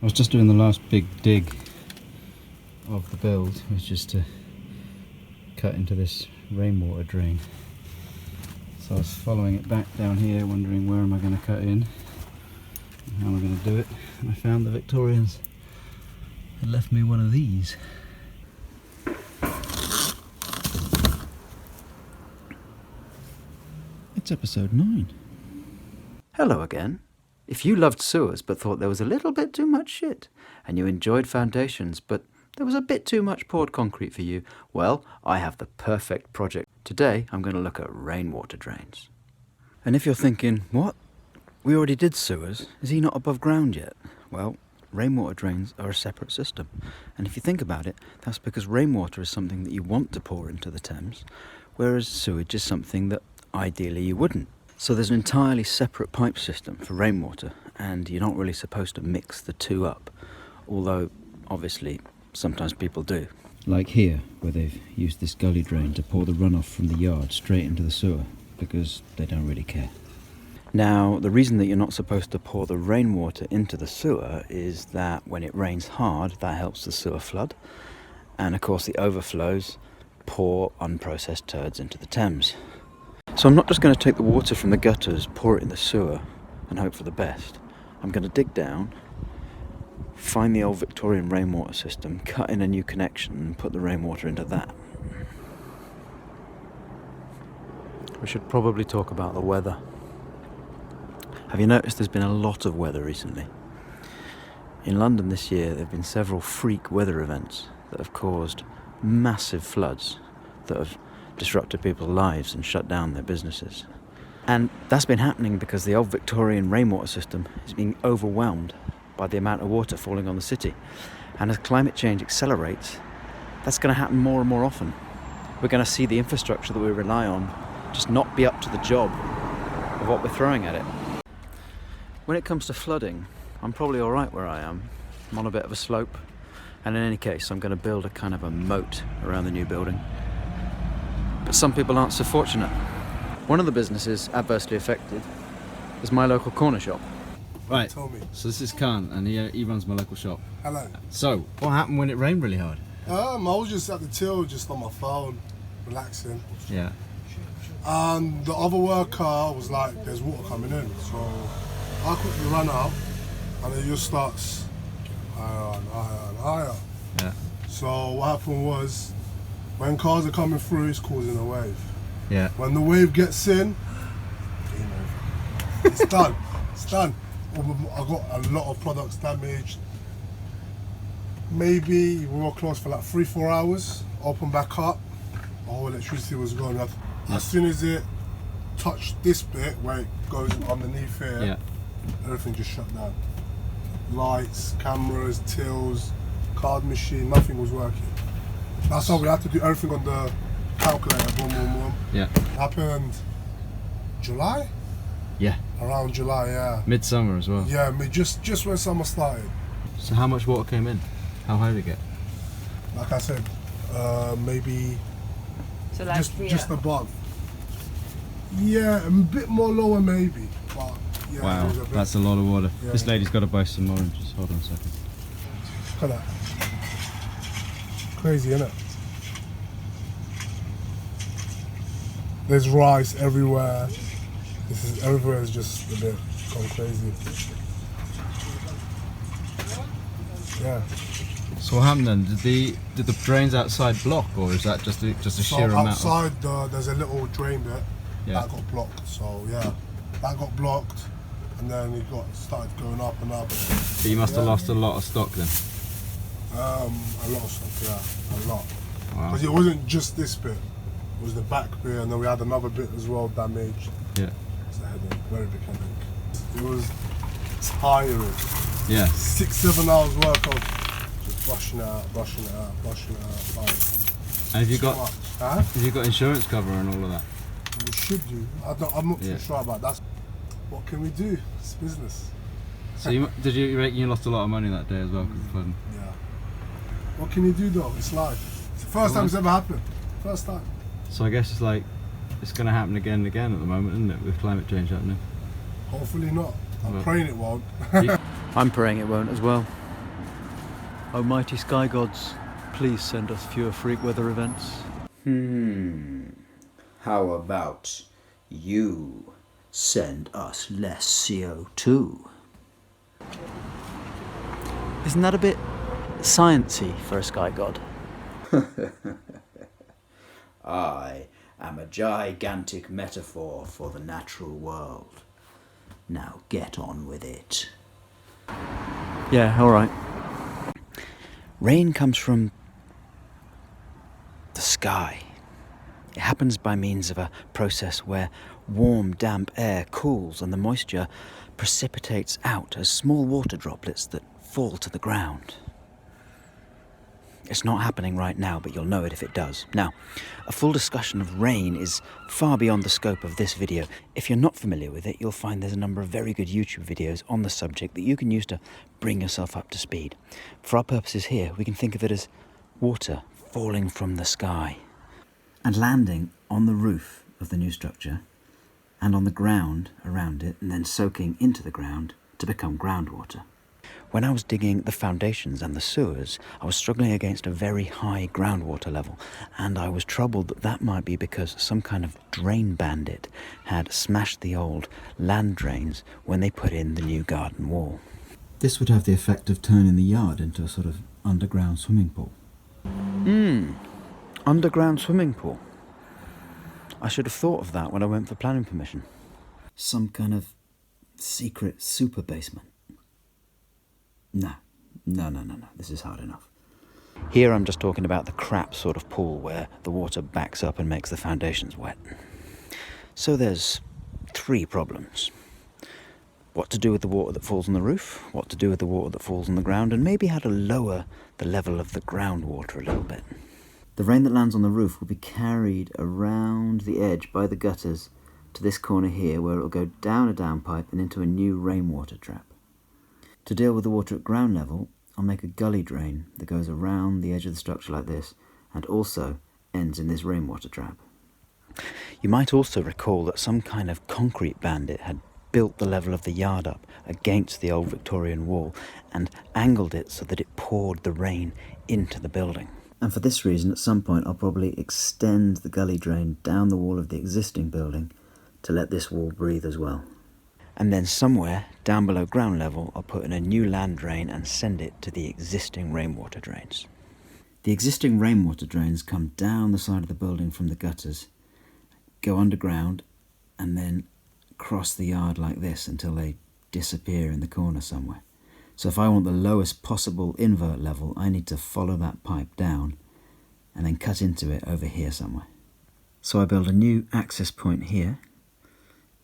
I was just doing the last big dig of the build, which is just to cut into this rainwater drain. So I was following it back down here, wondering where am I going to cut in and how am I going to do it, and I found the Victorians had left me one of these. It's episode 9. Hello again. If you loved sewers but thought there was a little bit too much shit, and you enjoyed foundations but there was a bit too much poured concrete for you, well, I have the perfect project. Today I'm going to look at rainwater drains. And if you're thinking, what? We already did sewers, is he not above ground yet? Well, rainwater drains are a separate system. And if you think about it, that's because rainwater is something that you want to pour into the Thames, whereas sewage is something that ideally you wouldn't. So there's an entirely separate pipe system for rainwater, and you're not really supposed to mix the two up, although obviously sometimes people do. Like here, where they've used this gully drain to pour the runoff from the yard straight into the sewer, because they don't really care. Now, the reason that you're not supposed to pour the rainwater into the sewer is that when it rains hard, that helps the sewer flood, and of course the overflows pour unprocessed turds into the Thames. So I'm not just going to take the water from the gutters, pour it in the sewer and hope for the best. I'm going to dig down, find the old Victorian rainwater system, cut in a new connection and put the rainwater into that. We should probably talk about the weather. Have you noticed there's been a lot of weather recently? In London this year there have been several freak weather events that have caused massive floods that have disrupted people's lives and shut down their businesses. And that's been happening because the old Victorian rainwater system is being overwhelmed by the amount of water falling on the city. And as climate change accelerates, that's going to happen more and more often. We're going to see the infrastructure that we rely on just not be up to the job of what we're throwing at it. When it comes to flooding, I'm probably all right where I am. I'm on a bit of a slope, and in any case I'm going to build a kind of a moat around the new building. But some people aren't so fortunate. One of the businesses adversely affected is my local corner shop. Right, Tell me. so this is Khan, and he runs my local shop. Hello. So, what happened when it rained really hard? I was just at the till, just on my phone, relaxing. Yeah. And the other worker was like, there's water coming in. So I quickly ran out, and it just starts higher and higher and higher. Yeah. So what happened was, when cars are coming through, it's causing a wave. Yeah. When the wave gets in, game over. It's done. It's done. I got a lot of products damaged. Maybe we were closed for like 3-4 hours. Open back up, the whole electricity was gone. As soon as it touched this bit where it goes underneath here, Yeah. everything just shut down. Lights, cameras, tills, card machine, nothing was working. That's how we had to do everything on the calculator. Boom, boom, boom. Yeah. It happened July? Yeah. Around July, yeah. Midsummer as well. Yeah, just when summer started. So how much water came in? How high did it get? Like I said, maybe So like just above. Yeah, a bit more lower maybe. But yeah, Wow, it was a bit. that's a lot of water. Yeah. This lady's got to buy some oranges. Hold on a second. Look at that. Crazy, isn't it? There's rice everywhere. Everywhere is just a bit gone crazy. Yeah. So what happened then? Did the drains outside block, or is that just a So sheer amount? outside there's a little drain bit Yeah. that got blocked. So yeah, that got blocked, and then it started going up and up. But you must have lost a lot of stock then. A lot of stuff, yeah, a lot. Wow. Because it wasn't just this bit; it was the back bit, and then we had another bit as well damaged. Yeah. It's a headache, very big headache. It was tiring. Yeah. 6-7 hours work of just brushing it out. Like, And have you so got much. Huh? have you got insurance cover and all of that? We should do. I'm not Yeah. too sure about that. What can we do? It's business. So you reckon you lost a lot of money that day as well because of the flooding? Yeah. What can you do though? It's life. It's the first time it's ever happened. First time. So I guess it's going to happen again and again at the moment, isn't it, with climate change happening? Hopefully not. I'm Well, praying it won't. I'm praying it won't as well. Almighty Skygods, please send us fewer freak weather events. How about you send us less CO2? Isn't that a bit sciencey for a sky god? I am a gigantic metaphor for the natural world. Now get on with it. Yeah, alright. Rain comes from the sky. It happens by means of a process where warm, damp air cools and the moisture precipitates out as small water droplets that fall to the ground. It's not happening right now, but you'll know it if it does. Now, a full discussion of rain is far beyond the scope of this video. If you're not familiar with it, you'll find there's a number of very good YouTube videos on the subject that you can use to bring yourself up to speed. For our purposes here, we can think of it as water falling from the sky and landing on the roof of the new structure and on the ground around it, and then soaking into the ground to become groundwater. When I was digging the foundations and the sewers, I was struggling against a very high groundwater level, and I was troubled that that might be because some kind of drain bandit had smashed the old land drains when they put in the new garden wall. This would have the effect of turning the yard into a sort of underground swimming pool. Underground swimming pool. I should have thought of that when I went for planning permission. Some kind of secret super basement. No, this is hard enough. Here I'm just talking about the crap sort of pool where the water backs up and makes the foundations wet. So there's 3 problems. What to do with the water that falls on the roof, what to do with the water that falls on the ground, and maybe how to lower the level of the groundwater a little bit. The rain that lands on the roof will be carried around the edge by the gutters to this corner here, where it will go down a downpipe and into a new rainwater trap. To deal with the water at ground level, I'll make a gully drain that goes around the edge of the structure like this, and also ends in this rainwater trap. You might also recall that some kind of concrete bandit had built the level of the yard up against the old Victorian wall and angled it so that it poured the rain into the building. And for this reason, at some point, I'll probably extend the gully drain down the wall of the existing building to let this wall breathe as well. And then somewhere down below ground level, I'll put in a new land drain and send it to the existing rainwater drains. The existing rainwater drains come down the side of the building from the gutters, go underground, and then cross the yard like this until they disappear in the corner somewhere. So if I want the lowest possible invert level, I need to follow that pipe down and then cut into it over here somewhere. So I build a new access point here,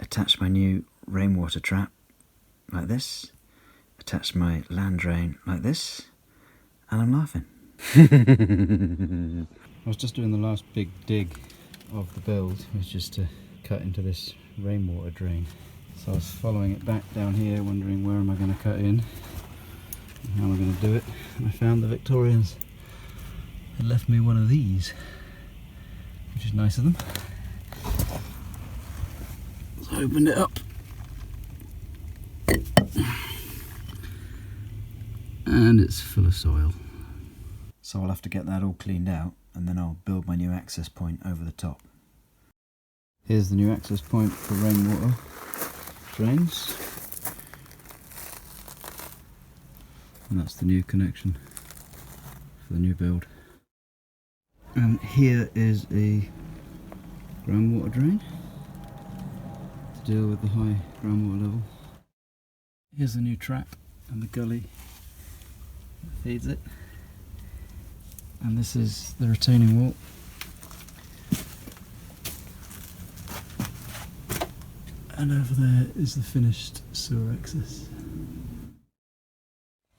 attach my new rainwater trap like this, attach my land drain like this, and I'm laughing. I was just doing the last big dig of the build, which is to cut into this rainwater drain. So I was following it back down here, wondering where am I going to cut in and how am I going to do it, and I found the Victorians had left me one of these, which is nice of them. So I opened it up, and it's full of soil. So I'll have to get that all cleaned out, and then I'll build my new access point over the top. Here's the new access point for rainwater drains, and that's the new connection for the new build. And here is a groundwater drain to deal with the high groundwater level. Here's the new trap and the gully that feeds it, and this is the retaining wall. And over there is the finished sewer access.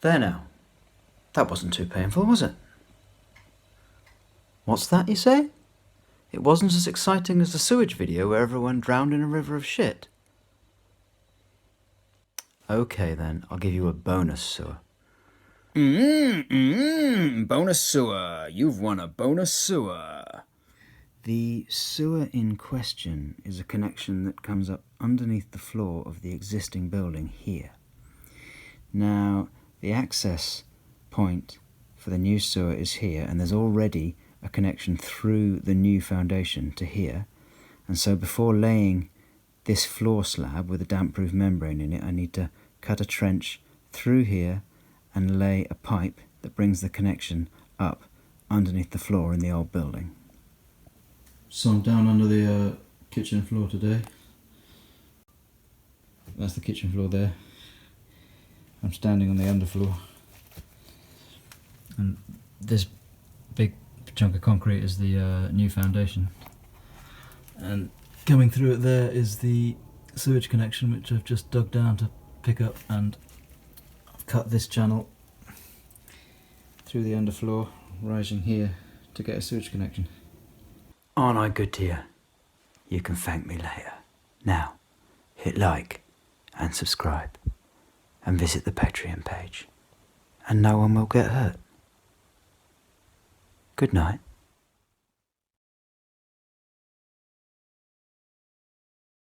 There now. That wasn't too painful, was it? What's that, you say? It wasn't as exciting as the sewage video where everyone drowned in a river of shit. Okay then, I'll give you a bonus sewer. Bonus sewer. You've won a bonus sewer. The sewer in question is a connection that comes up underneath the floor of the existing building here. Now, the access point for the new sewer is here, and there's already a connection through the new foundation to here. And so before laying this floor slab with a damp-proof membrane in it, I need to cut a trench through here and lay a pipe that brings the connection up underneath the floor in the old building. So I'm down under the kitchen floor today. That's the kitchen floor there. I'm standing on the underfloor. And this big chunk of concrete is the new foundation. And coming through it there is the sewage connection, which I've just dug down to pick up, and I've cut this channel through the underfloor, rising here to get a sewage connection. Aren't I good to you? You can thank me later. Now, hit like and subscribe and visit the Patreon page, and no one will get hurt. Good night.